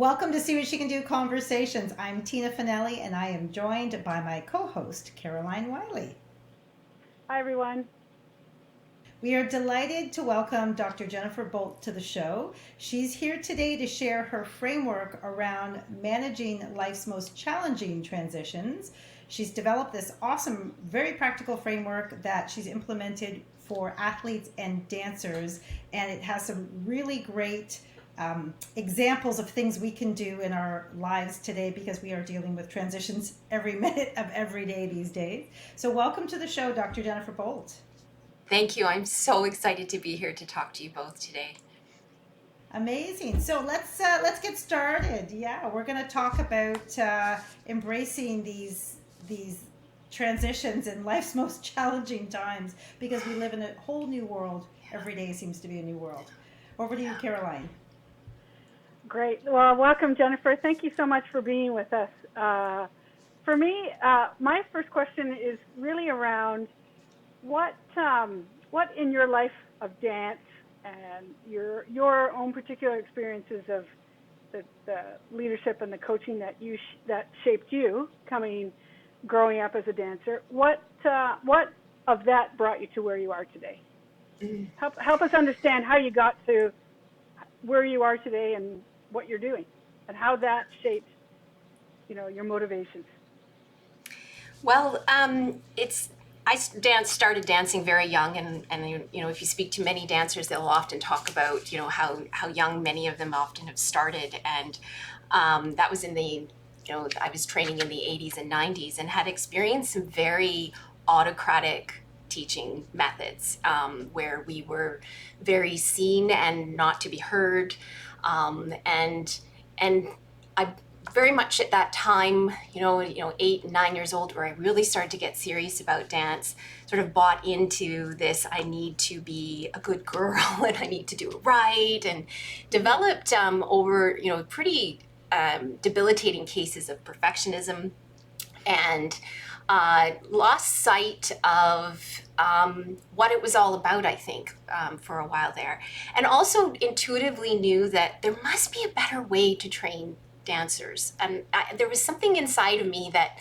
Welcome to See What She Can Do Conversations. I'm Tina Finelli, and I am joined by my co-host, Caroline Wiley. Hi, everyone. We are delighted to welcome Dr. Jennifer Bolt to the show. She's here today to share her framework around managing life's most challenging transitions. She's developed this awesome, very practical framework that she's implemented for athletes and dancers, and it has some really great examples of things we can do in our lives today because we are dealing with transitions every minute of every day these days. So welcome to the show, Dr. Jennifer Bolt. Thank you. I'm so excited to be here to talk to you both today. Amazing. So let's get started. Yeah, we're going to talk about embracing these transitions in life's most challenging times because we live in a whole new world. Every day seems to be a new world. Over to you, Caroline. Great. Well, welcome, Jennifer. Thank you so much for being with us. For me, my first question is really around what in your life of dance and your own particular experiences of the leadership and the coaching that shaped you growing up as a dancer. What of that brought you to where you are today? Help us understand how you got to where you are today and what you're doing, and how that shaped, your motivations. Well, I started dancing very young, and if you speak to many dancers, they'll often talk about how young many of them often have started, and that was in the I was training in the 80s and 90s and had experienced some very autocratic teaching methods where we were very seen and not to be heard. And I very much at that time, 8 and 9 years old, where I really started to get serious about dance, sort of bought into this, I need to be a good girl and I need to do it right, and developed over, pretty debilitating cases of perfectionism, and lost sight of what it was all about, I think, for a while there. And also intuitively knew that there must be a better way to train dancers. And there was something inside of me that,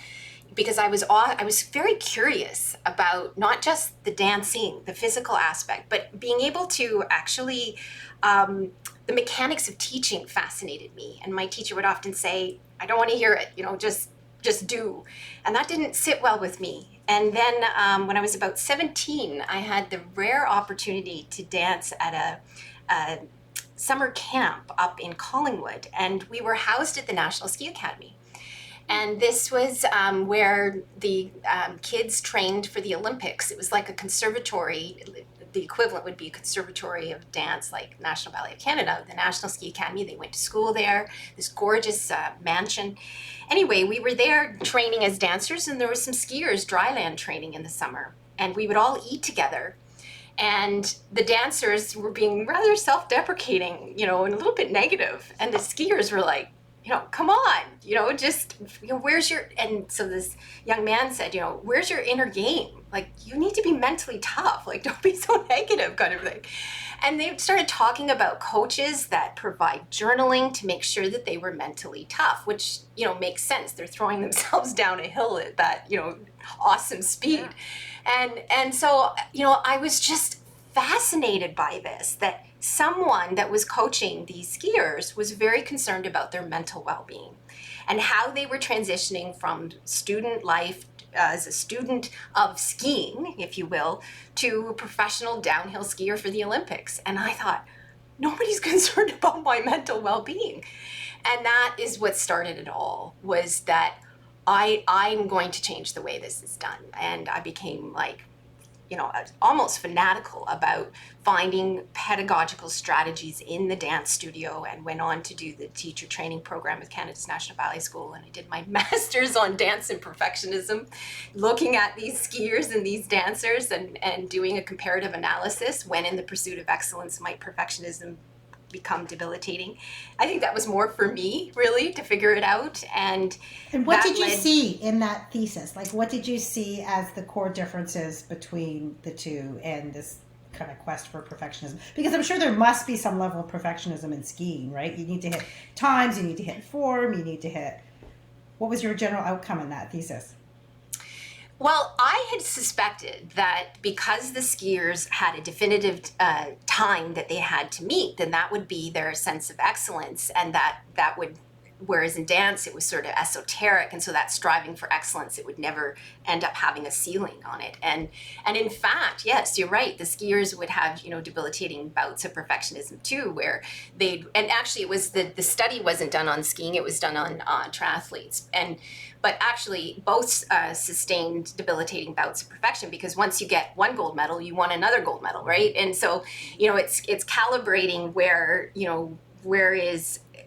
because I was very curious about not just the dancing, the physical aspect, but being able to actually, the mechanics of teaching fascinated me. And my teacher would often say, I don't want to hear it, just do. And that didn't sit well with me. And then when I was about 17, I had the rare opportunity to dance at a summer camp up in Collingwood, and we were housed at the National Ski Academy. And this was where the kids trained for the Olympics. It was like a conservatory. The equivalent would be a conservatory of dance, like National Ballet of Canada, the National Ski Academy. They went to school there, this gorgeous mansion. Anyway, we were there training as dancers, and there was some skiers dryland training in the summer. And we would all eat together. And the dancers were being rather self-deprecating, and a little bit negative. And the skiers were like, come on, where's your, and so this young man said, where's your inner game? Like, you need to be mentally tough. Like, don't be so negative, kind of thing. And they started talking about coaches that provide journaling to make sure that they were mentally tough, which, makes sense. They're throwing themselves down a hill at that, awesome speed. Yeah. And so, I was just fascinated by this, that someone that was coaching these skiers was very concerned about their mental well-being and how they were transitioning from student life as a student of skiing, if you will, to a professional downhill skier for the Olympics. And I thought, nobody's concerned about my mental well-being. And that is what started it all, was that I'm going to change the way this is done. And I became almost fanatical about finding pedagogical strategies in the dance studio, and went on to do the teacher training program with Canada's National Ballet School. And I did my master's on dance and perfectionism, looking at these skiers and these dancers and doing a comparative analysis. When in the pursuit of excellence might perfectionism become debilitating? I think that was more for me, really, to figure it out. And what did you see in that thesis? Like, what did you see as the core differences between the two and this kind of quest for perfectionism? Because I'm sure there must be some level of perfectionism in skiing, right? You need to hit times, you need to hit form, you need to hit. What was your general outcome in that thesis? Well, I had suspected that because the skiers had a definitive time that they had to meet, then that would be their sense of excellence, and that would, whereas in dance it was sort of esoteric, and so that striving for excellence, it would never end up having a ceiling on it. And in fact, yes, you're right. The skiers would have, debilitating bouts of perfectionism too, where and actually it was the study wasn't done on skiing; it was done on triathletes, but actually both sustained debilitating bouts of perfection, because once you get one gold medal, you want another gold medal, right? And so, it's calibrating where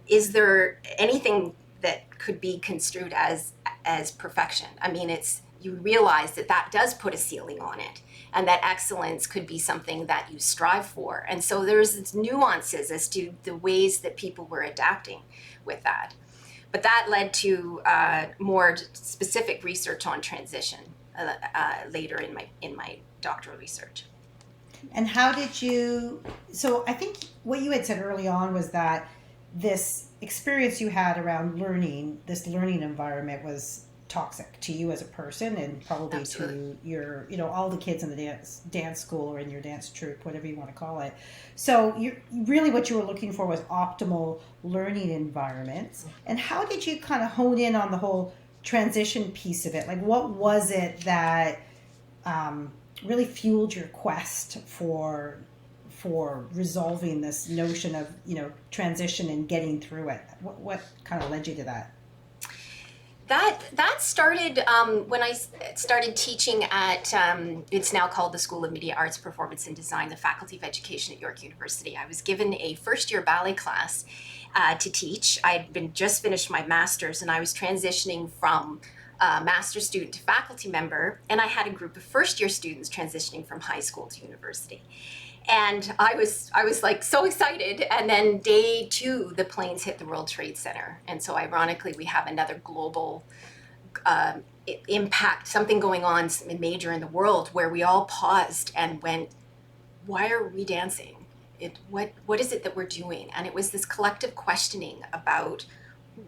is there anything that could be construed as perfection? I mean, you realize that does put a ceiling on it, and that excellence could be something that you strive for. And so there's nuances as to the ways that people were adapting with that. But that led to more specific research on transition later in my doctoral research. And how did you? So I think what you had said early on was that this experience you had around this learning environment was toxic to you as a person, and probably Absolutely. to your, all the kids in the dance school or in your dance troupe, whatever you want to call it. So what you were looking for was optimal learning environments. And how did you kind of hone in on the whole transition piece of it? Like, what was it that really fueled your quest for resolving this notion of transition and getting through it? What kind of led you to that? That started when I started teaching at it's now called the School of Media Arts, Performance and Design, the Faculty of Education at York University. I was given a first-year ballet class to teach. I had just finished my master's, and I was transitioning from master's student to faculty member, and I had a group of first-year students transitioning from high school to university. And I was like so excited, and then day 2 the planes hit the World Trade Center, and so ironically we have another global impact, something going on major in the world, where we all paused and went, why are we dancing? What is it that we're doing? And it was this collective questioning about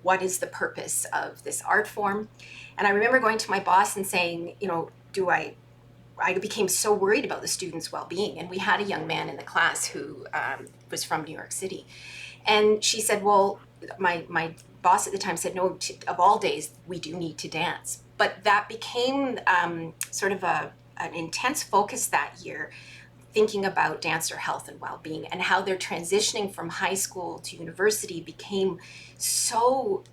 what is the purpose of this art form. And I remember going to my boss and saying, I became so worried about the students' well-being. And we had a young man in the class who was from New York City. And she said, well, my boss at the time said, no, of all days, we do need to dance. But that became sort of an intense focus that year, thinking about dancer health and well-being, and how they're transitioning from high school to university became so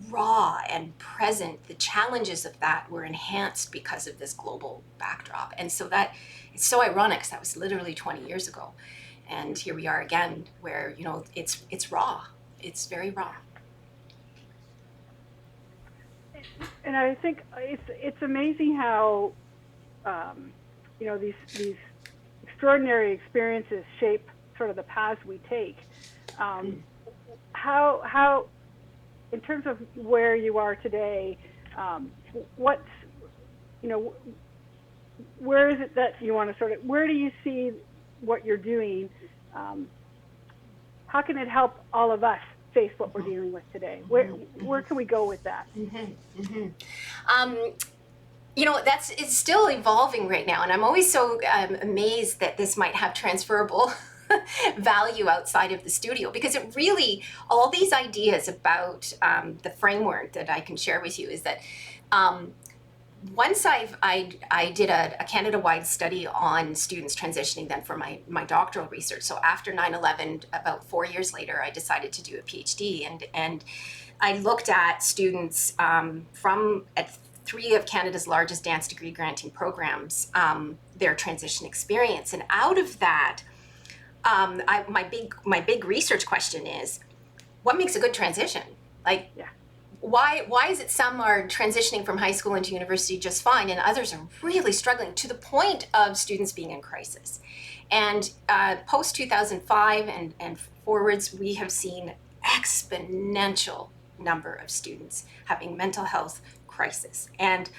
raw and present. The challenges of that were enhanced because of this global backdrop. And so that it's so ironic, because that was literally 20 years ago. And here we are again, where, it's raw. It's very raw. And I think it's amazing how, these extraordinary experiences shape sort of the paths we take. How, in terms of where you are today, what's, where is it that you want to where do you see what you're doing? How can it help all of us face what we're dealing with today? Where can we go with that? It's still evolving right now, and I'm always so amazed that this might have transferable value outside of the studio, because it really, all these ideas about the framework that I can share with you is that once I did a Canada-wide study on students transitioning then for my doctoral research. So after 9/11, about 4 years later, I decided to do a PhD, and I looked at students from at 3 of Canada's largest dance degree granting programs, their transition experience. And out of that, my big research question is, what makes a good transition? Like, Yeah. Why is it some are transitioning from high school into university just fine, and others are really struggling to the point of students being in crisis? And post 2005 and forwards, we have seen exponential number of students having mental health crisis. And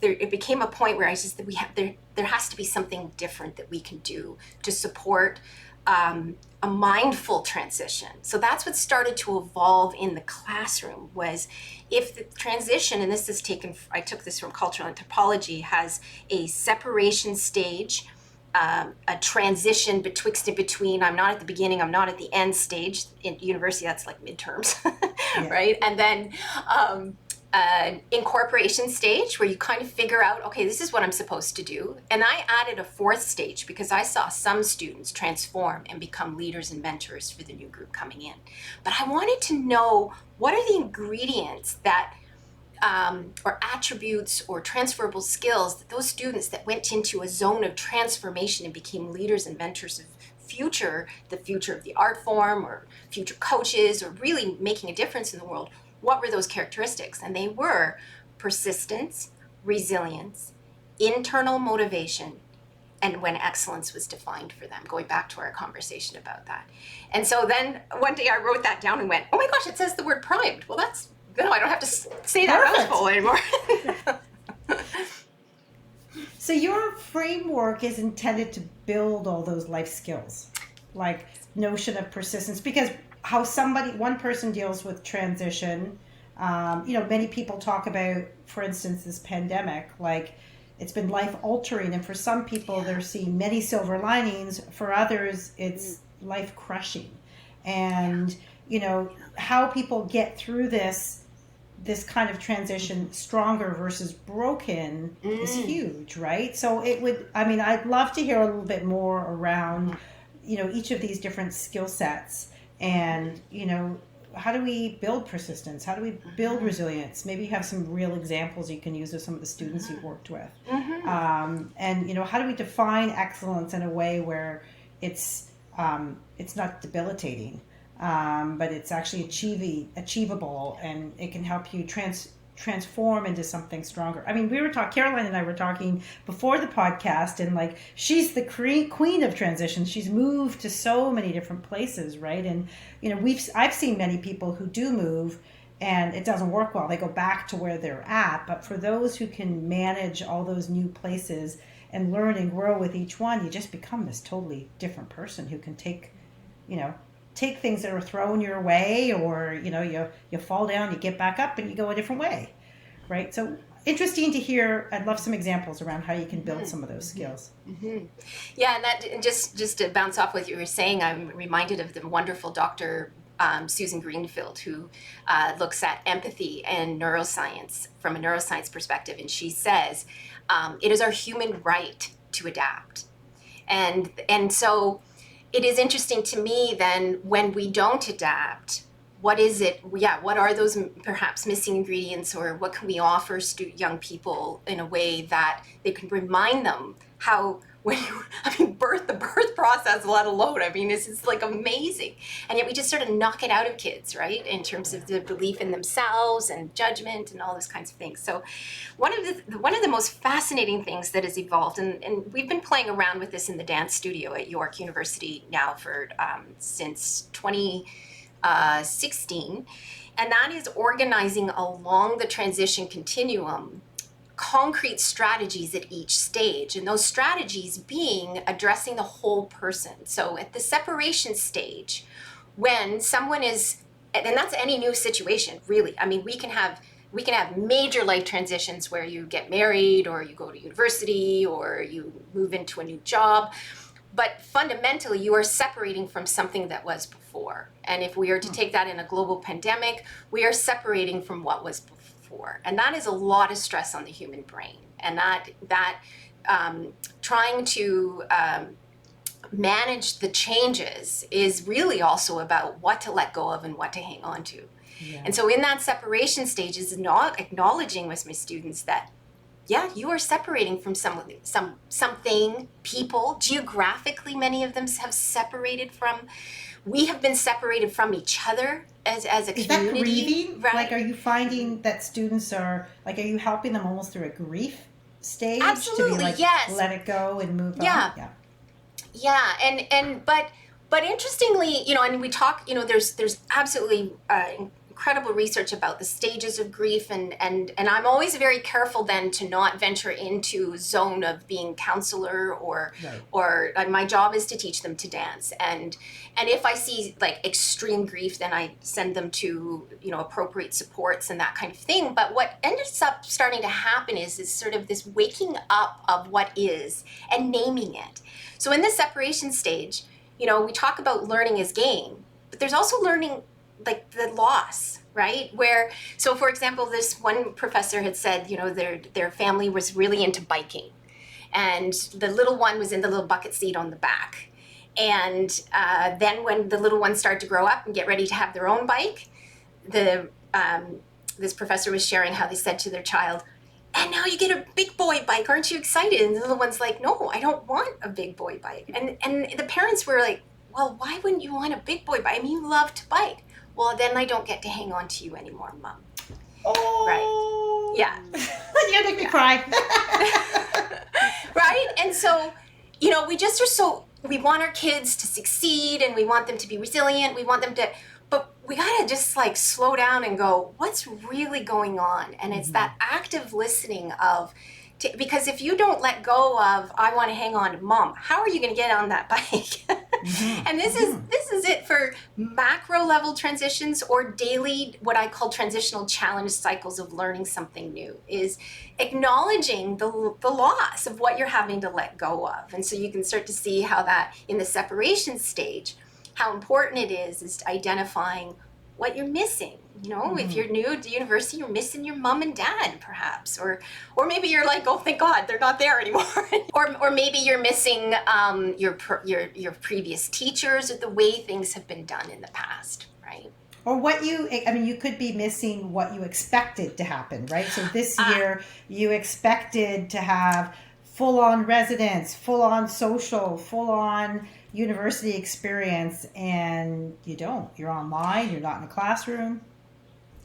it became a point where I just that there has to be something different that we can do to support a mindful transition. So that's what started to evolve in the classroom, was if the transition, and this is taken, I took this from cultural anthropology, has a separation stage, a transition betwixt and between, I'm not at the beginning, I'm not at the end stage. In university, that's like midterms, Yeah. right? And then an incorporation stage where you kind of figure out, okay, this is what I'm supposed to do. And I added a fourth stage because I saw some students transform and become leaders and mentors for the new group coming in. But I wanted to know, what are the ingredients that or attributes or transferable skills that those students that went into a zone of transformation and became leaders and mentors of the future of the art form, or future coaches, or really making a difference in the world, what were those characteristics? And they were persistence, resilience, internal motivation, and when excellence was defined for them, going back to our conversation about that. And so then one day I wrote that down and went, oh my gosh, it says the word primed. Well, that's, no, I don't have to say that mouthful anymore. So your framework is intended to build all those life skills, like notion of persistence, because how one person deals with transition, many people talk about, for instance, this pandemic, like it's been life altering. And for some people, they're seeing many silver linings. For others, it's life crushing. And, how people get through this kind of transition stronger versus broken is huge, right? So I'd love to hear a little bit more around, each of these different skill sets, and, how do we build persistence? How do we build resilience? Maybe you have some real examples you can use with some of the students you've worked with. And, how do we define excellence in a way where it's not debilitating, but it's actually achievable, and it can help you transform into something stronger. I mean, Caroline and I were talking before the podcast, and like, she's the queen of transitions. She's moved to so many different places, right? And I've seen many people who do move and it doesn't work well. They go back to where they're at. But for those who can manage all those new places and learn and grow with each one, you just become this totally different person who can take things that are thrown your way, or you fall down, you get back up, and you go a different way, right? So interesting to hear. I'd love some examples around how you can build some of those skills. Yeah, and that just to bounce off what you were saying, I'm reminded of the wonderful Dr. Susan Greenfield, who looks at empathy and neuroscience from a neuroscience perspective, and she says it is our human right to adapt, and so it is interesting to me then, when we don't adapt, what is it? What are those perhaps missing ingredients, or what can we offer young people in a way that they can remind them how, the birth process, let alone, this is like amazing. And yet we just sort of knock it out of kids, right? In terms of the belief in themselves and judgment and all those kinds of things. So one of the most fascinating things that has evolved, and we've been playing around with this in the dance studio at York University now for since 2016, and that is organizing along the transition continuum concrete strategies at each stage, and those strategies being addressing the whole person. So at the separation stage, when someone is, and that's any new situation, really. We can have major life transitions where you get married, or you go to university, or you move into a new job. But fundamentally, you are separating from something that was before. And if we are to take that in a global pandemic, we are separating from what was before. And that is a lot of stress on the human brain. And that trying to manage the changes is really also about what to let go of and what to hang on to. Yeah. And so in that separation stage is not acknowledging with my students that, you are separating from something, people. Geographically, many of them have separated from. We have been separated from each other as a community. Is that grieving? Right? Like, are you finding that students are you helping them almost through a grief stage? Absolutely, to be like, yes. Let it go and move on? Yeah, but interestingly, and we talk, there's absolutely incredible research about the stages of grief, and I'm always very careful then to not venture into zone of being counselor or Right. or my job is to teach them to dance, and if I see like extreme grief, then I send them to, you know, appropriate supports and that kind of thing. But what ends up starting to happen is sort of this waking up of what is and naming it. So in the separation stage, you know, we talk about learning as gain, but there's also learning like the loss, right? Where, so for example, this one professor had said, you know, their family was really into biking, and the little one was in the little bucket seat on the back. And then when the little ones started to grow up and get ready to have their own bike, this professor was sharing how they said to their child, "And now you get a big boy bike, aren't you excited?" And the little one's like, "No, I don't want a big boy bike." And the parents were like, "Well, why wouldn't you want a big boy bike? I mean, you love to bike." "Well, then I don't get to hang on to you anymore, Mom." Oh. Right. Yeah. You're gonna make me cry. Right? And so, you know, we just are so, we want our kids to succeed and we want them to be resilient. We want them to, but we gotta just like slow down and go, what's really going on? And it's that active listening of, because if you don't let go of, I want to hang on to Mom, how are you going to get on that bike? And this is it for macro level transitions or daily, what I call transitional challenge cycles of learning something new, is acknowledging the loss of what you're having to let go of. And so you can start to see how that in the separation stage, how important it is identifying what you're missing. You know, if you're new to university, you're missing your mom and dad, perhaps, or maybe you're like, oh, thank God, they're not there anymore. or maybe you're missing your previous teachers or the way things have been done in the past, right? Or what you could be missing what you expected to happen, right? So this year you expected to have full-on residence, full-on social, full-on university experience, and you don't. You're online, you're not in a classroom.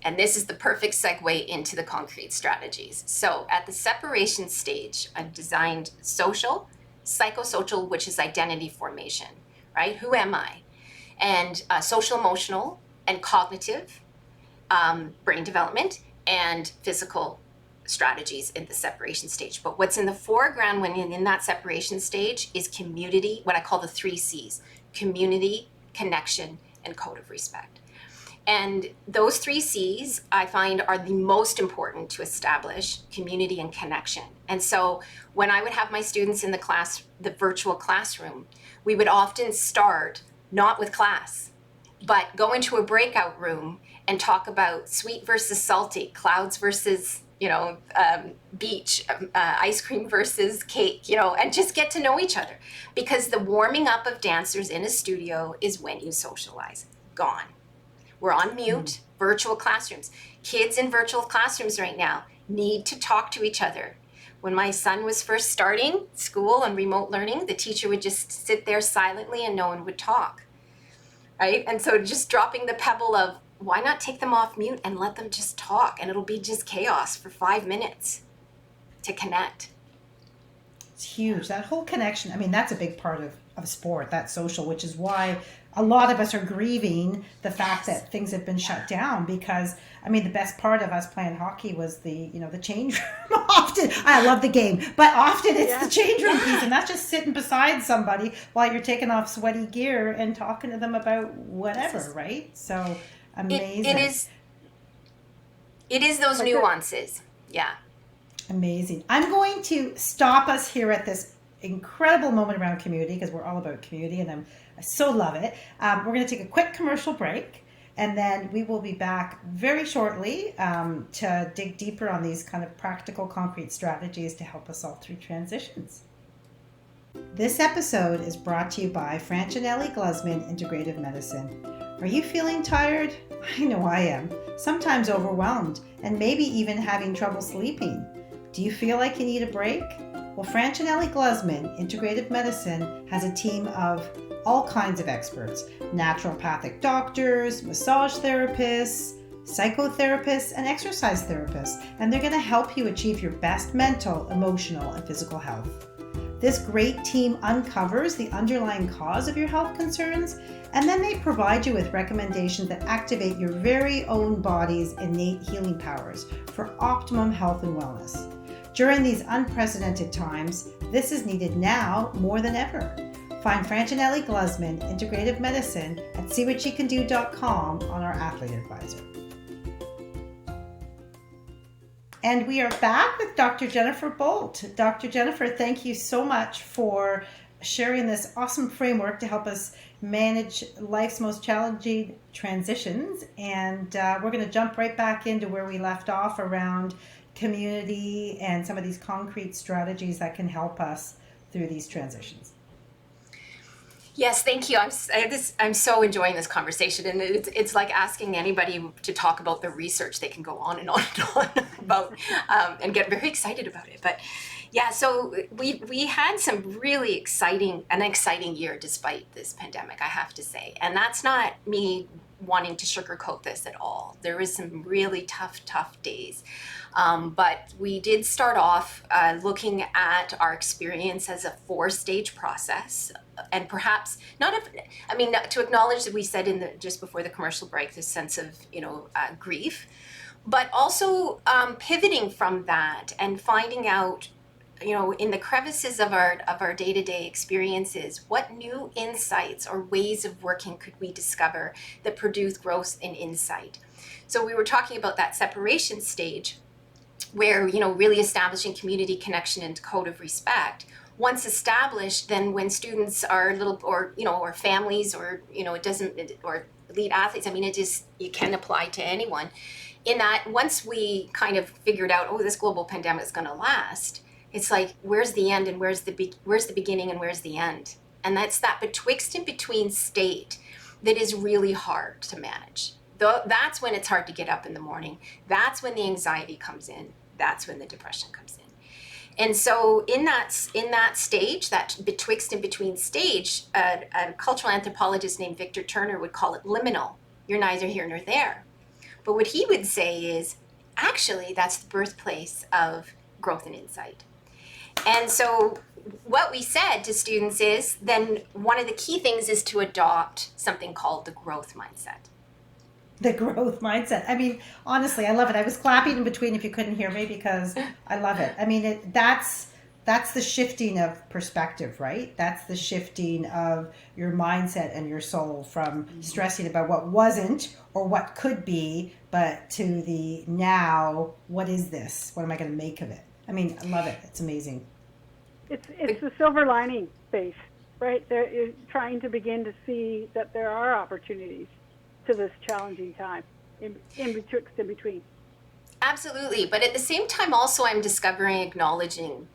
And this is the perfect segue into the concrete strategies. So at the separation stage, I've designed social, psychosocial, which is identity formation, right? Who am I? And social, emotional, and cognitive, brain development, and physical strategies in the separation stage. But what's in the foreground when in that separation stage is community, what I call the 3 C's: community, connection, and code of respect. And those 3 C's I find are the most important to establish community and connection. And so when I would have my students in the class, the virtual classroom, we would often start not with class, but go into a breakout room and talk about sweet versus salty, clouds versus, beach, ice cream versus cake, and just get to know each other. Because the warming up of dancers in a studio is when you socialize. Gone. We're on mute, virtual classrooms. Kids in virtual classrooms right now need to talk to each other. When my son was first starting school and remote learning, the teacher would just sit there silently and no one would talk, right? And so just dropping the pebble of, why not take them off mute and let them just talk, and it'll be just chaos for 5 minutes to connect. It's huge. That whole connection, that's a big part of sport, that social, which is why a lot of us are grieving the fact that things have been shut down, because the best part of us playing hockey was the change room. Often, I love the game, but often it's the change room piece, and that's just sitting beside somebody while you're taking off sweaty gear and talking to them about whatever, right? So amazing. It is those nuances. Yeah. Amazing. I'm going to stop us here at this incredible moment around community, because we're all about community, and I so love it. We're going to take a quick commercial break, and then we will be back very shortly to dig deeper on these kind of practical, concrete strategies to help us all through transitions. This episode is brought to you by Francinelli Glusman Integrative Medicine. Are you feeling tired? I know I am. Sometimes overwhelmed, and maybe even having trouble sleeping. Do you feel like you need a break? Well, Francinelli Glusman Integrative Medicine has a team of all kinds of experts: naturopathic doctors, massage therapists, psychotherapists, and exercise therapists, and they're going to help you achieve your best mental, emotional, and physical health. This great team uncovers the underlying cause of your health concerns, and then they provide you with recommendations that activate your very own body's innate healing powers for optimum health and wellness. During these unprecedented times, this is needed now more than ever. Find Francinelli Glusman Integrative Medicine at SeeWhatSheCanDo.com on our Athlete Advisor. And we are back with Dr. Jennifer Bolt. Dr. Jennifer, thank you so much for sharing this awesome framework to help us manage life's most challenging transitions. And we're going to jump right back into where we left off around community and some of these concrete strategies that can help us through these transitions. Yes, thank you. I'm so enjoying this conversation, and it's like asking anybody to talk about the research. They can go on and on and on about and get very excited about it. But yeah, so we had some really exciting year despite this pandemic, I have to say, and that's not me wanting to sugarcoat this at all. There was some really tough days. But we did start off looking at our experience as a 4-stage process, and perhaps to acknowledge that we said just before the commercial break, this sense of grief, but also pivoting from that and finding out, in the crevices of our day-to-day experiences, what new insights or ways of working could we discover that produce growth and insight. So we were talking about that separation stage, where really establishing community connection and code of respect. Once established, then when students are or families, or it doesn't, or elite athletes, you can apply to anyone, in that once we kind of figured out, this global pandemic is going to last, it's like, where's the end and where's the beginning and where's the end? And that's that betwixt and between state that is really hard to manage. That's when it's hard to get up in the morning. That's when the anxiety comes in. That's when the depression comes in. And so in that stage, that betwixt and between stage, a cultural anthropologist named Victor Turner would call it liminal. You're neither here nor there. But what he would say is, actually, that's the birthplace of growth and insight. And so what we said to students is, then one of the key things is to adopt something called the growth mindset. The growth mindset. Honestly, I love it. I was clapping in between if you couldn't hear me, because I love it. That's the shifting of perspective, right? That's the shifting of your mindset and your soul from stressing about what wasn't or what could be, but to the now, what is this? What am I going to make of it? I love it. It's amazing. It's the silver lining space, right? You're trying to begin to see that there are opportunities to this challenging time, in betwixt and between. Absolutely. But at the same time, also, I'm acknowledging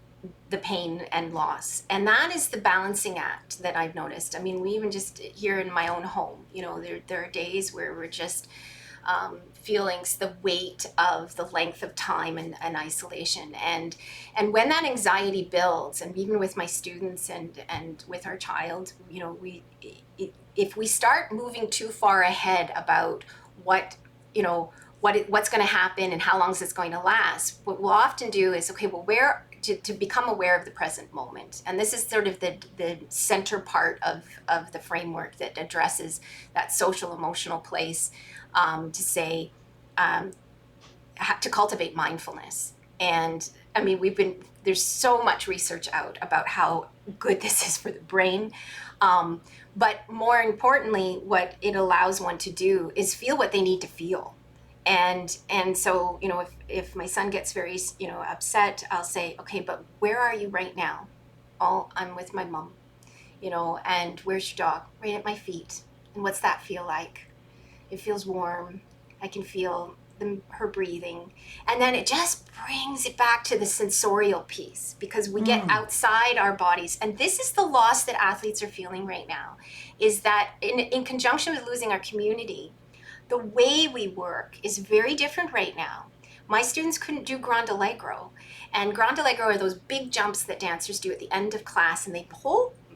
the pain and loss. And that is the balancing act that I've noticed. We even just here in my own home, there are days where we're just feeling the weight of the length of time and isolation. And when that anxiety builds, and even with my students and with our child, if we start moving too far ahead about what's going to happen and how long is this going to last, what we'll often do is, to become aware of the present moment. And this is sort of the center part of the framework that addresses that social emotional place, to say, to cultivate mindfulness. And there's so much research out about how good this is for the brain. But more importantly, what it allows one to do is feel what they need to feel. And so, if my son gets very, upset, I'll say, okay, but where are you right now? Oh, I'm with my mom, and where's your dog? Right at my feet. And what's that feel like? It feels warm. I can feel her breathing. And then it just brings it back to the sensorial piece, because we get outside our bodies. And this is the loss that athletes are feeling right now, is that in conjunction with losing our community, the way we work is very different right now. My students couldn't do Grand Allegro. And Grand Allegro are those big jumps that dancers do at the end of class. And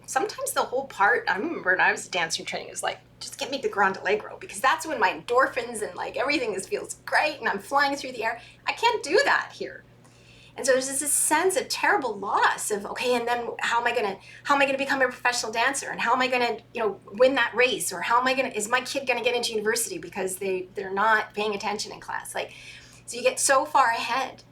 sometimes the whole part, I remember when I was dancing training, it was like, just get me the Grand Allegro, because that's when my endorphins and everything feels great and I'm flying through the air. I can't do that here. And so there's this sense of terrible loss of, okay, and then how am I gonna become a professional dancer, and how am I gonna, win that race, or is my kid gonna get into university because they're not paying attention in class? Like, so you get so far ahead.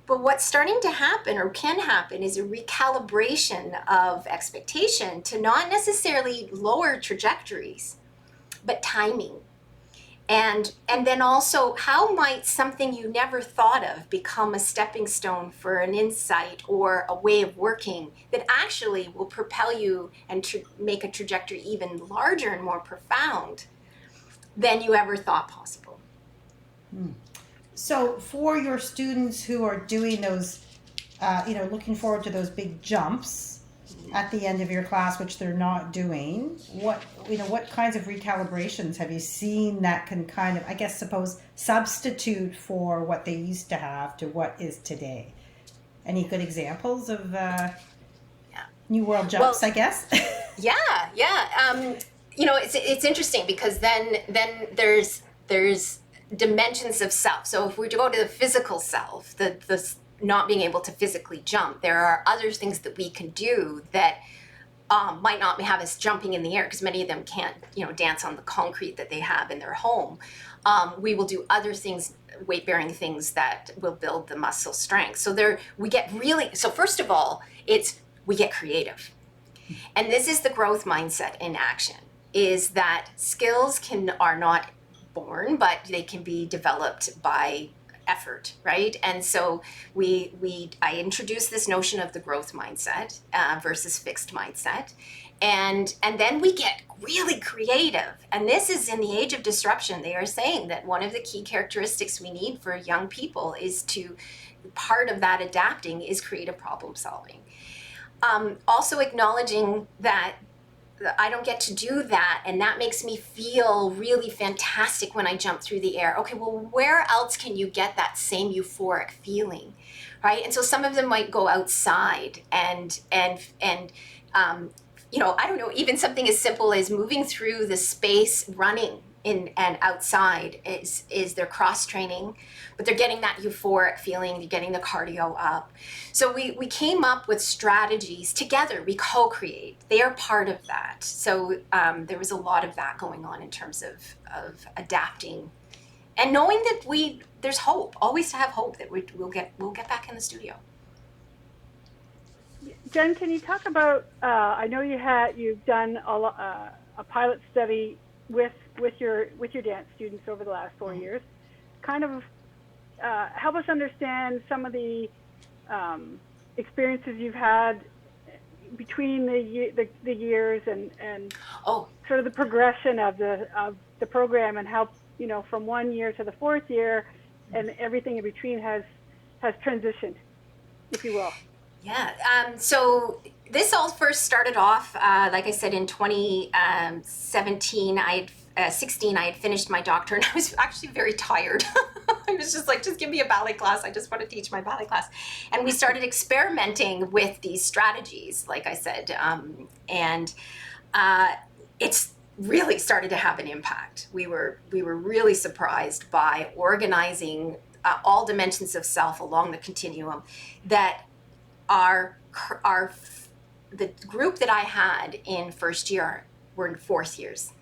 But what's starting to happen, or can happen, is a recalibration of expectation to not necessarily lower trajectories, but timing. And then also, how might something you never thought of become a stepping stone for an insight or a way of working that actually will propel you and make a trajectory even larger and more profound than you ever thought possible? So for your students who are doing those, looking forward to those big jumps at the end of your class, which they're not doing, what kinds of recalibrations have you seen that can kind of, I guess, substitute for what they used to have to what is today? Any good examples of new world jumps, I guess? Yeah. It's interesting because then there's dimensions of self. So if we go to the physical self, the not being able to physically jump, there are other things that we can do that might not have us jumping in the air, because many of them can't, dance on the concrete that they have in their home. We will do other things, weight-bearing things that will build the muscle strength. So first of all, we get creative. And this is the growth mindset in action, is that skills are not born, but they can be developed by effort, right? And so I introduced this notion of the growth mindset versus fixed mindset. And then we get really creative. And this is in the age of disruption. They are saying that one of the key characteristics we need for young people part of that adapting is creative problem solving. Also acknowledging that I don't get to do that, and that makes me feel really fantastic when I jump through the air. Okay, well, where else can you get that same euphoric feeling, right? And so some of them might go outside and I don't know, even something as simple as moving through the space, running in and outside is their cross training, but they're getting that euphoric feeling, they're getting the cardio up. So we came up with strategies together, we co-create. They are part of that. So there was a lot of that going on in terms of adapting and knowing that there's hope, always to have hope that we'll get back in the studio. Jen, can you talk about, I know you've done a pilot study with your dance students over the last 4 years. Kind of help us understand some of the experiences you've had between the years and sort of the progression of the program, and how from 1 year to the 4th year and everything in between has transitioned, if you will. Yeah. So this all first started off, like I said, in 2017. I had finished my doctorate, and I was actually very tired. I was just like, just give me a ballet class. I just want to teach my ballet class. And we started experimenting with these strategies, like I said, and it's really started to have an impact. We were really surprised by organizing all dimensions of self along the continuum that the group that I had in first year were in 4th years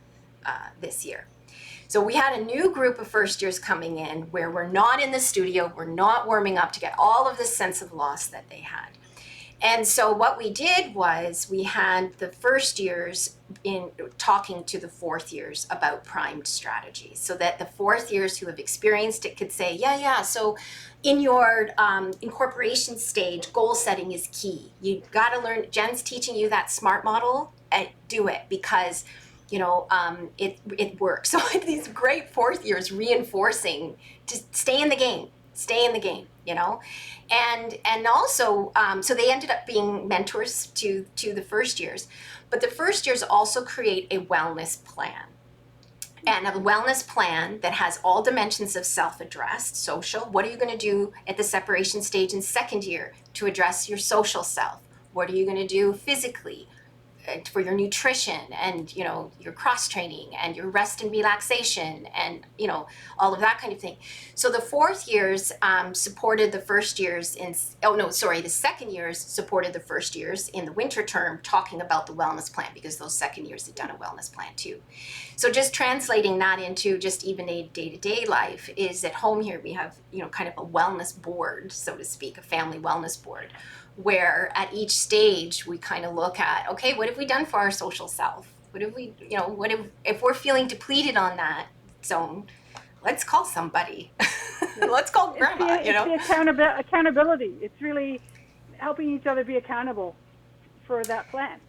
this year. So we had a new group of first years coming in where we're not in the studio, we're not warming up to get all of this sense of loss that they had. And so what we did was we had the first years in talking to the 4th years about primed strategies, so that the 4th years who have experienced it could say, yeah, so in your incorporation stage, goal setting is key. You got to learn, Jen's teaching you that SMART model, and do it because it works. So these great 4th years reinforcing to stay in the game, and also, so they ended up being mentors to the first years, but the first years also create a wellness plan. And a wellness plan that has all dimensions of self addressed. Social, what are you going to do at the separation stage in 2nd year to address your social self? What are you going to do physically? for your nutrition and, your cross training and your rest and relaxation and, all of that kind of thing. So the fourth years supported the first years the second years supported the first years in the winter term, talking about the wellness plan, because those second years had done a wellness plan too. So just translating that into just even a day-to-day life is, at home here we have, kind of a wellness board, so to speak, a family wellness board, where at each stage we kind of look at, okay, what have we done for our social self? What have we, if we're feeling depleted on that zone, let's call somebody. Let's call grandma, It's the accountability. It's really helping each other be accountable for that plan.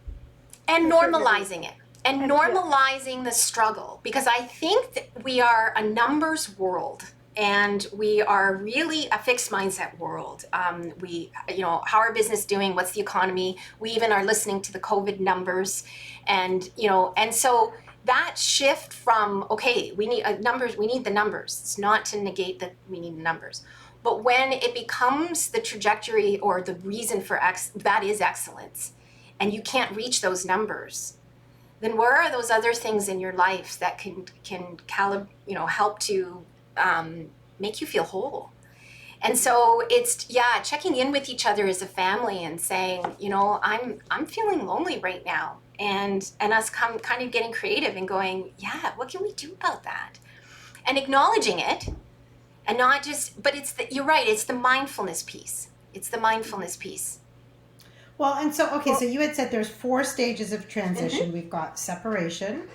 And normalizing it. And normalizing the struggle, because I think that we are a numbers world, and we are really a fixed mindset world. How our business doing? What's the economy? We even are listening to the COVID numbers, and so that shift from, okay, we need numbers. We need the numbers. It's not to negate that we need the numbers, but when it becomes the trajectory or the reason for that is excellence, and you can't reach those numbers, then where are those other things in your life that can help to make you feel whole? And so it's checking in with each other as a family and saying, I'm feeling lonely right now, and us kind of getting creative and going, what can we do about that, and acknowledging it, and not just. But you're right. It's the mindfulness piece. Well, and so you had said there's 4 stages of transition. Mm-hmm. We've got separation,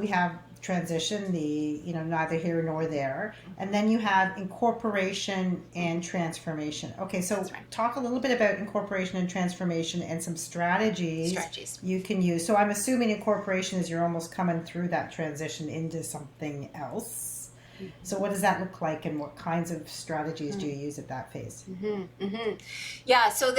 we have transition, the neither here nor there, and then you have incorporation and transformation. Okay, so talk a little bit about incorporation and transformation and some strategies you can use. So I'm assuming incorporation is you're almost coming through that transition into something else. So what does that look like, and what kinds of strategies do you use at that phase? Yeah, so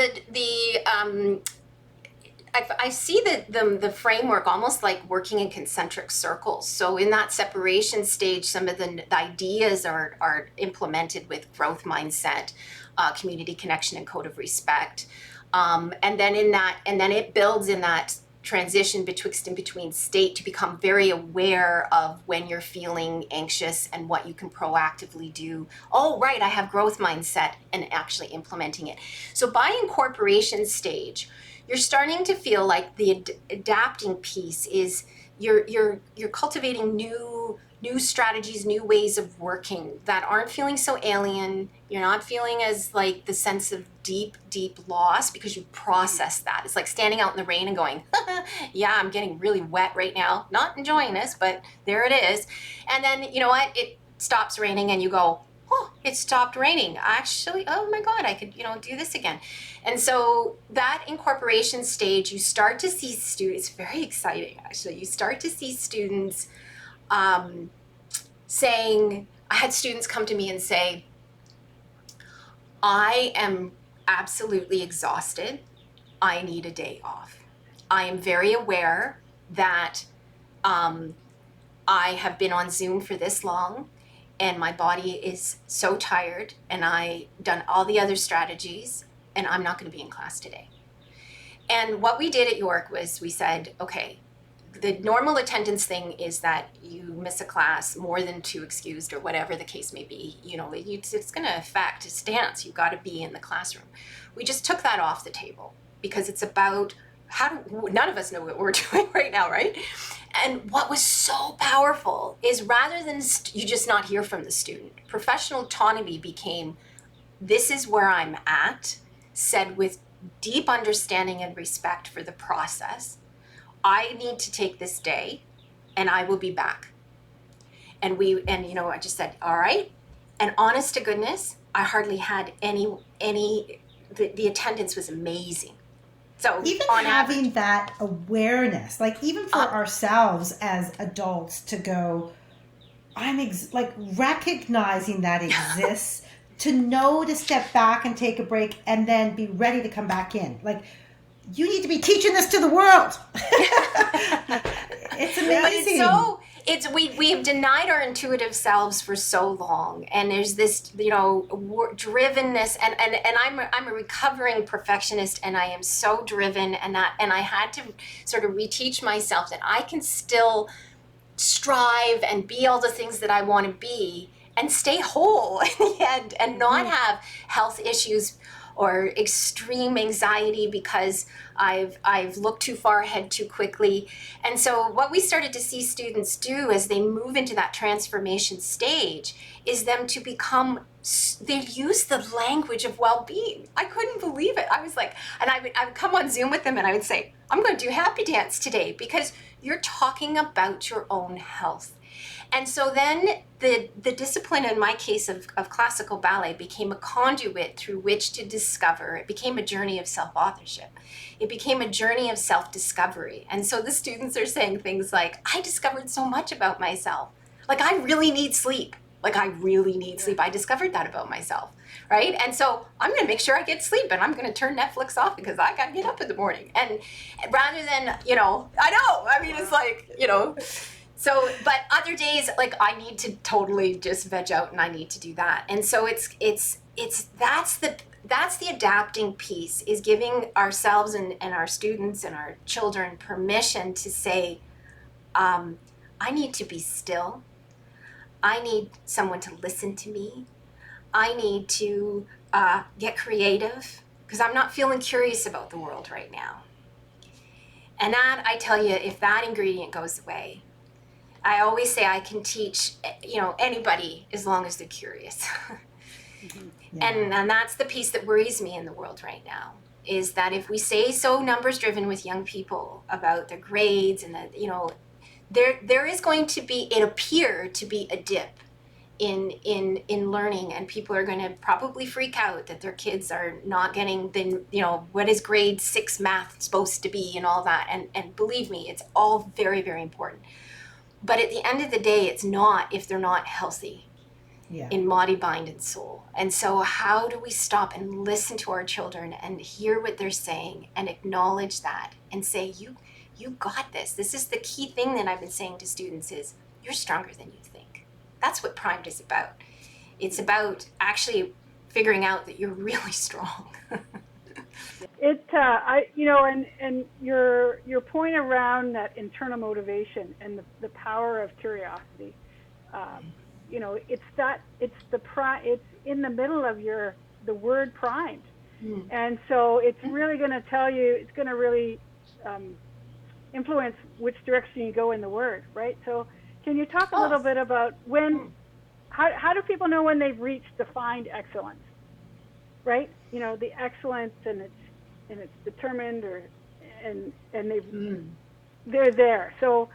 I see the framework almost like working in concentric circles. So in that separation stage, some of the ideas are implemented with growth mindset, community connection, and code of respect. And then it builds in that transition betwixt and between state to become very aware of when you're feeling anxious and what you can proactively do. Oh, right, I have growth mindset, and actually implementing it. So by incorporation stage, you're starting to feel like the adapting piece is you're cultivating new strategies, new ways of working that aren't feeling so alien. You're not feeling as like the sense of deep loss, because you process that. It's like standing out in the rain and going, yeah, I'm getting really wet right now. Not enjoying this, but there it is. And then, you know what? It stops raining and you go, oh, it stopped raining. Actually, oh my God, I could, do this again. And so that incorporation stage, you start to see students, it's very exciting actually. You start to see students saying, I had students come to me and say, I am absolutely exhausted. I need a day off. I am very aware that I have been on Zoom for this long, and my body is so tired, and I've done all the other strategies, and I'm not going to be in class today. And what we did at York was we said, okay, the normal attendance thing is that you miss a class more than 2 excused or whatever the case may be. It's going to affect a stance. You've got to be in the classroom. We just took that off the table because it's about none of us know what we're doing right now, right? And what was so powerful is rather than you just not hear from the student, professional autonomy became, this is where I'm at, said with deep understanding and respect for the process. I need to take this day and I will be back. And I just said, all right. And honest to goodness, I hardly had the attendance was amazing. So even having that awareness, like even for ourselves as adults to go, recognizing that exists, to know to step back and take a break and then be ready to come back in. Like, you need to be teaching this to the world. It's amazing. it's we have denied our intuitive selves for so long, and there's this drivenness, and I'm a recovering perfectionist, and I am so driven, and I had to sort of reteach myself that I can still strive and be all the things that I want to be and stay whole in the end, and not have health issues or extreme anxiety because I've looked too far ahead too quickly. And so what we started to see students do as they move into that transformation stage is them to become, they use the language of well-being. I couldn't believe it. I was like, and I would come on Zoom with them and I would say, I'm going to do happy dance today because you're talking about your own health. And so then the discipline, in my case of classical ballet, became a conduit through which to discover. It became a journey of self-authorship. It became a journey of self-discovery. And so the students are saying things like, I discovered so much about myself. Like, I really need sleep. Like, I really need sleep. I discovered that about myself, right? And so I'm going to make sure I get sleep, and I'm going to turn Netflix off because I got to get up in the morning. And rather than, I know, I mean, it's like, So, but other days, like, I need to totally just veg out, and I need to do that. And so that's the adapting piece, is giving ourselves and our students and our children permission to say, I need to be still. I need someone to listen to me. I need to get creative because I'm not feeling curious about the world right now. And that, I tell you, if that ingredient goes away, I always say I can teach, anybody as long as they're curious. Yeah. And that's the piece that worries me in the world right now, is that if we say so numbers driven with young people about their grades and that, there is going to be, it appear to be a dip in learning, and people are going to probably freak out that their kids are not getting what is grade 6 math supposed to be and all that. And believe me, it's all very, very important. But at the end of the day, it's not if they're not healthy in body, mind, and soul. And so how do we stop and listen to our children and hear what they're saying and acknowledge that and say, you got this. This is the key thing that I've been saying to students is, you're stronger than you think. That's what Primed is about. It's about actually figuring out that you're really strong. And your point around that internal motivation and the power of curiosity, it's in the middle of the word primed, and so it's really going to tell you, it's going to really influence which direction you go in the word, right? So can you talk a little bit about how do people know when they've reached defined excellence, right? The excellence, and it's determined, and they're there. So,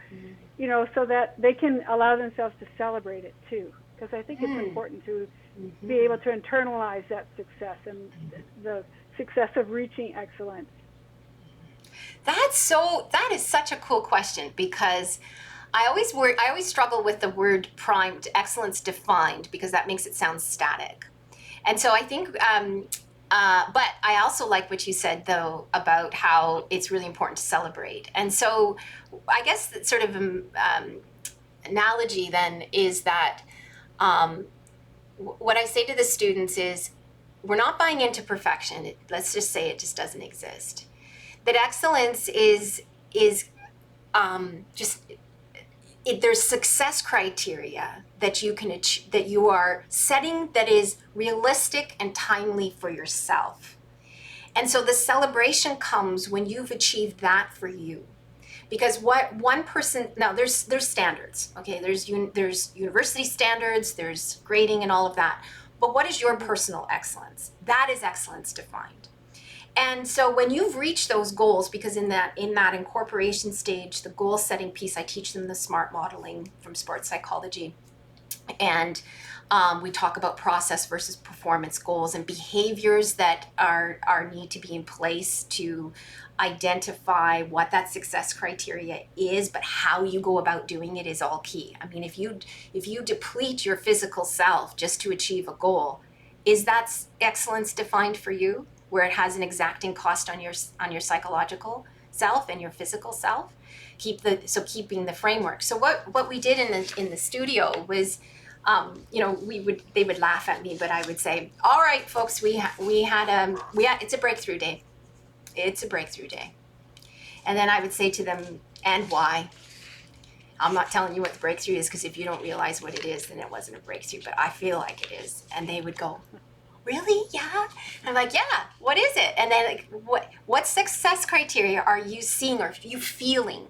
so that they can allow themselves to celebrate it too. Because I think it's important to be able to internalize that success and the success of reaching excellence. That is such a cool question, because I always struggle with the word primed, excellence defined, because that makes it sound static. And so I think, but I also like what you said, though, about how it's really important to celebrate. And so I guess that sort of analogy then is that what I say to the students is, we're not buying into perfection. Let's just say it just doesn't exist. That excellence is there's success criteria that you can achieve, that you are setting, that is realistic and timely for yourself. And so the celebration comes when you've achieved that for you. Because what one person, now there's standards, okay? There's university standards, there's grading and all of that. But what is your personal excellence? That is excellence defined. And so when you've reached those goals, because in that incorporation stage, the goal setting piece, I teach them the SMART modeling from sports psychology. And we talk about process versus performance goals and behaviors that are need to be in place to identify what that success criteria is, but how you go about doing it is all key. I mean, if you deplete your physical self just to achieve a goal, is that excellence defined for you, where it has an exacting cost on your psychological self and your physical self? keeping the framework. So what we did in the studio was, they would laugh at me, but I would say, all right, folks, it's a breakthrough day. It's a breakthrough day. And then I would say to them, and why? I'm not telling you what the breakthrough is, because if you don't realize what it is, then it wasn't a breakthrough, but I feel like it is. And they would go, really? Yeah? I'm like, yeah, what is it? And then like, what success criteria are you seeing or are you feeling?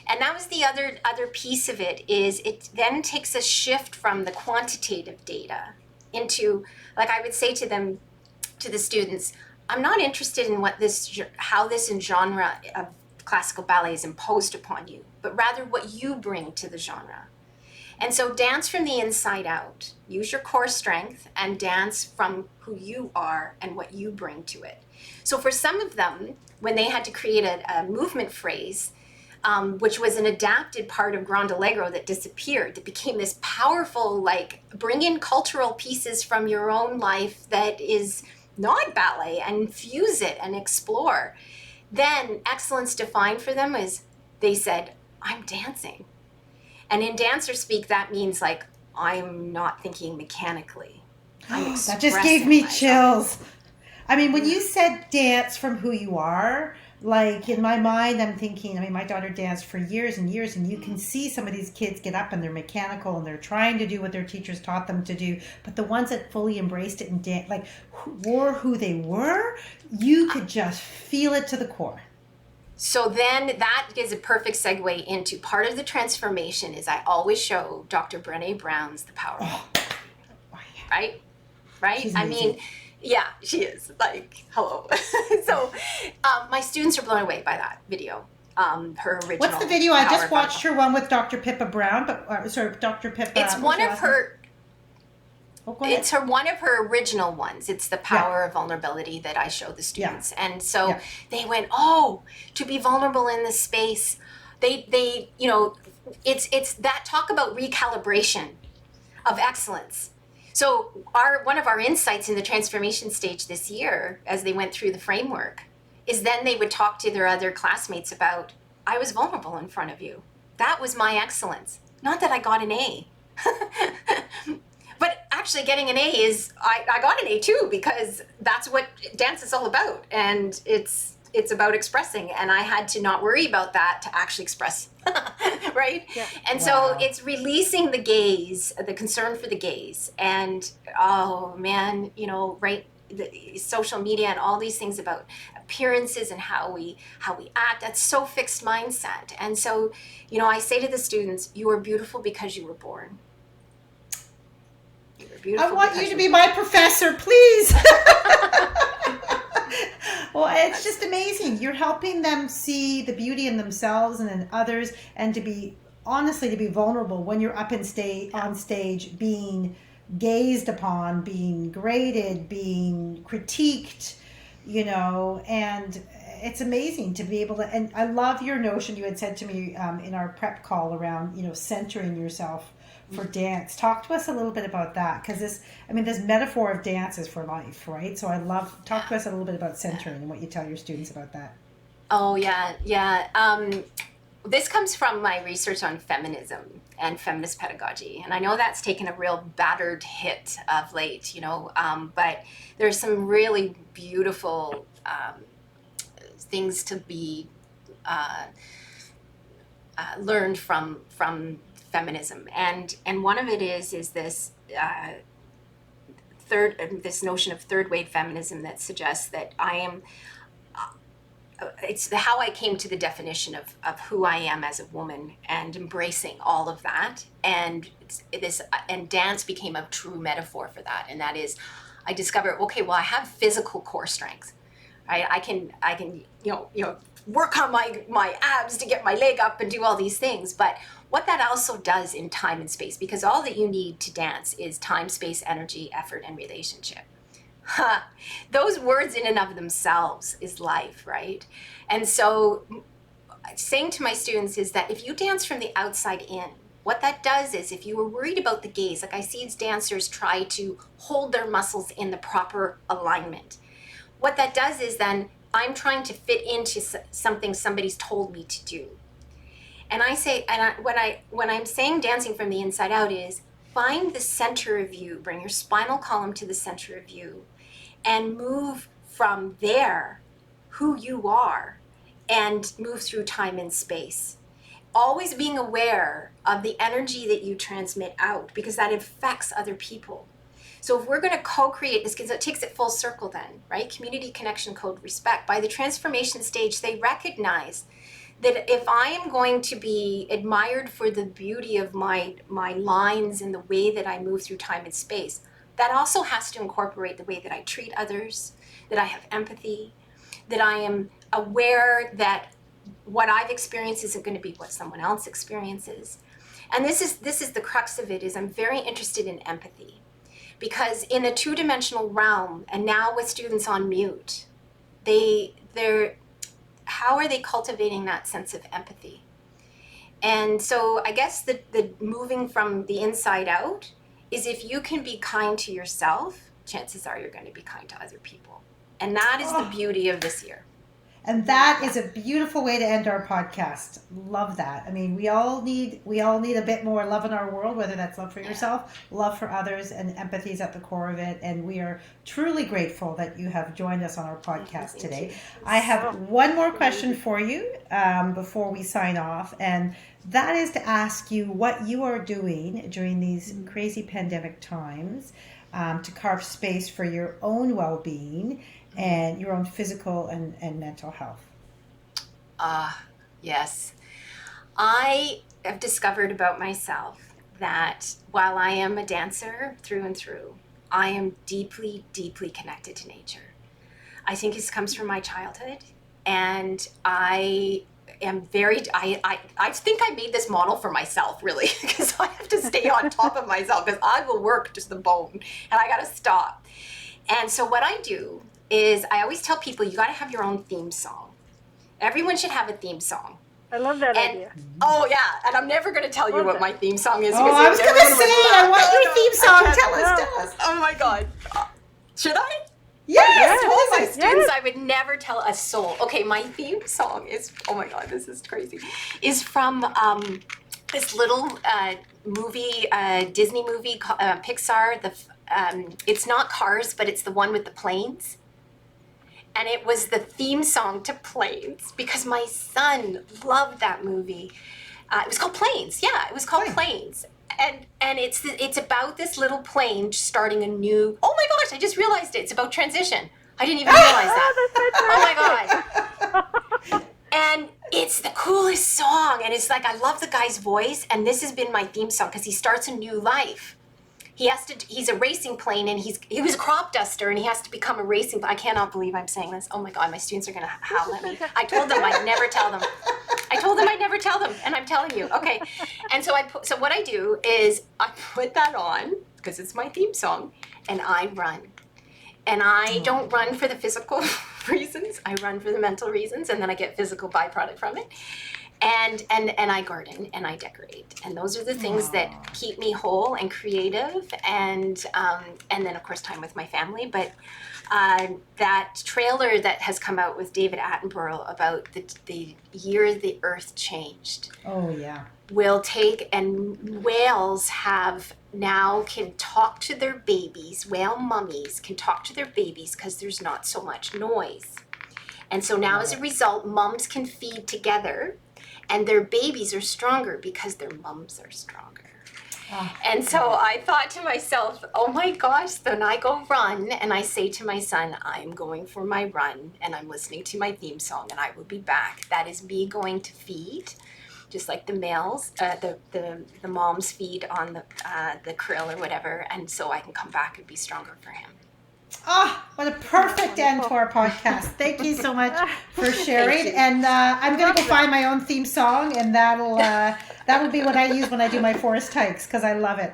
And that was the other piece of it, is it then takes a shift from the quantitative data into, like I would say to them, to the students, I'm not interested in how this genre of classical ballet is imposed upon you, but rather what you bring to the genre. And so dance from the inside out. Use your core strength and dance from who you are and what you bring to it. So for some of them, when they had to create a movement phrase, which was an adapted part of Grand Allegro that disappeared, that became this powerful, like, bring in cultural pieces from your own life that is not ballet and fuse it and explore. Then excellence defined for them is, they said, I'm dancing. And in dancer speak, that means like, I'm not thinking mechanically. That just gave me myself. chills. I mean, when you said dance from who you are, like in my mind, I'm thinking, I mean, my daughter danced for years and years, and you can see some of these kids get up and they're mechanical and they're trying to do what their teachers taught them to do. But the ones that fully embraced it and were who they were, you could just feel it to the core. So then that is a perfect segue into part of the transformation is I always show Dr. Brené Brown's The Power of Right? She's I amazing. mean, yeah, she is. Like, hello. So my students are blown away by that video. Her original. What's the video? I just Power watched her one with Dr. Pippa Brown, but Dr. Pippa. It's one of her. Oh, go ahead. It's one of her original ones. It's the power of vulnerability that I show the students. And so they went, oh, to be vulnerable in this space. They it's that talk about recalibration of excellence. So one of our insights in the transformation stage this year, as they went through the framework, is then they would talk to their other classmates about, I was vulnerable in front of you. That was my excellence. Not that I got an A. But actually getting an A is, I got an A too, because that's what dance is all about. And it's about expressing. And I had to not worry about that to actually express, right? Yeah. And so it's releasing the gaze, the concern for the gaze. And, oh man, the social media and all these things about appearances and how we act, that's so fixed mindset. And so, I say to the students, you are beautiful because you were born. I want you to be my professor, please. Well, it's just amazing. You're helping them see the beauty in themselves and in others, and to be vulnerable when you're up on stage, being gazed upon, being graded, being critiqued, and it's amazing to be able to, and I love your notion you had said to me in our prep call around, centering yourself for dance. Talk to us a little bit about that, because this metaphor of dance is for life, right? So talk to us a little bit about centering and what you tell your students about that. Oh, yeah. This comes from my research on feminism and feminist pedagogy. And I know that's taken a real battered hit of late, but there's some really beautiful things to be learned from feminism, and one of it is this this notion of third wave feminism that suggests that I am. It's how I came to the definition of who I am as a woman and embracing all of that, and dance became a true metaphor for that, and that is, I discovered, okay, well, I have physical core strength, right? I can work on my abs to get my leg up and do all these things, but what that also does in time and space, because all that you need to dance is time, space, energy, effort, and relationship. Those words in and of themselves is life, right? And so saying to my students is that if you dance from the outside in, what that does is, if you were worried about the gaze, like I see dancers try to hold their muscles in the proper alignment. What that does is then I'm trying to fit into something somebody's told me to do. And I say, when I'm saying dancing from the inside out is find the center of you, bring your spinal column to the center of you, and move from there, who you are, and move through time and space. Always being aware of the energy that you transmit out, because that affects other people. So if we're going to co-create this, because it takes it full circle then, right? Community, connection, code, respect. By the transformation stage, they recognize that if I am going to be admired for the beauty of my lines and the way that I move through time and space, that also has to incorporate the way that I treat others, that I have empathy, that I am aware that what I've experienced isn't going to be what someone else experiences. And this is the crux of it, is I'm very interested in empathy. Because in a two-dimensional realm, and now with students on mute, how are they cultivating that sense of empathy? And so I guess the moving from the inside out is, if you can be kind to yourself, chances are you're going to be kind to other people. And that is the beauty of this year. And that is a beautiful way to end our podcast. Love that. I mean, we all need a bit more love in our world, whether that's love for yourself, love for others, and empathy is at the core of it. And we are truly grateful that you have joined us on our podcast today. I have one more question for you before we sign off, and that is to ask you what you are doing during these crazy pandemic times to carve space for your own well-being and your own physical and mental health. Yes. I have discovered about myself that while I am a dancer through and through, I am deeply, deeply connected to nature. I think this comes from my childhood, and I am I think I made this model for myself, really, because I have to stay on top of myself, because I will work to the bone, and I got to stop. And so what I do is I always tell people, you got to have your own theme song. Everyone should have a theme song. I love that idea. Oh, yeah. And I'm never going to tell you what my theme song is. Oh, I was going to say, I want your theme song. Tell us. Oh, my God. Should I? Yes. I told my students I would never tell a soul. Okay, my theme song is, oh, my God, this is crazy, is from this little movie, Disney movie, Pixar. It's not Cars, but it's the one with the planes. And it was the theme song to Planes, because my son loved that movie. It was called Planes. Yeah, it was called Planes. And it's about this little plane starting a new. Oh my gosh! I just realized it. It's about transition. I didn't even realize that. Oh my god! And it's the coolest song. And it's like, I love the guy's voice. And this has been my theme song, because he starts a new life. He's a racing plane, and he was a crop duster, and he has to become a racing. I cannot believe I'm saying this. Oh my God, my students are going to howl at me. I told them I'd never tell them. And I'm telling you. Okay. And so what I do is I put that on, because it's my theme song, and I run. And I don't run for the physical reasons. I run for the mental reasons, and then I get physical byproduct from it. And I garden and I decorate, and those are the things that keep me whole and creative, and then of course time with my family. But that trailer that has come out with David Attenborough about the year the Earth changed. Oh yeah. Will take, and whales can talk to their babies. Whale mummies can talk to their babies because there's not so much noise, and so now as a result, mums can feed together. And their babies are stronger because their mums are stronger. And so I thought to myself, oh my gosh, then I go run, and I say to my son, I'm going for my run, and I'm listening to my theme song, and I will be back. That is me going to feed, just like the males, the moms feed on the krill or whatever, and so I can come back and be stronger for him. What a perfect end to our podcast. Thank you so much for sharing. And I'm going to go find my own theme song, and that'll be what I use when I do my forest hikes, because I love it.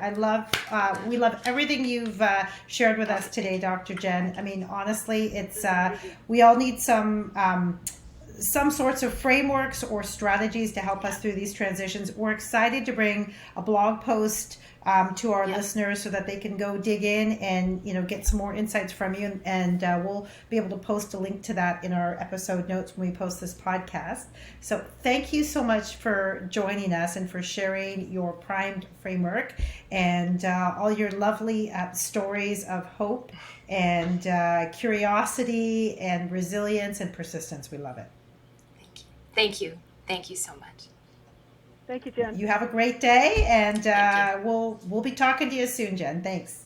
We love everything you've shared with us today, Dr. Jen. I mean, honestly, it's we all need some sorts of frameworks or strategies to help us through these transitions. We're excited to bring a blog post to our Yeah. listeners so that they can go dig in and, get some more insights from you. And we'll be able to post a link to that in our episode notes when we post this podcast. So thank you so much for joining us and for sharing your primed framework and all your lovely stories of hope and curiosity and resilience and persistence. We love it. Thank you. Thank you. Thank you so much. Thank you, Jen. You have a great day, and Thank you. we'll be talking to you soon, Jen. Thanks.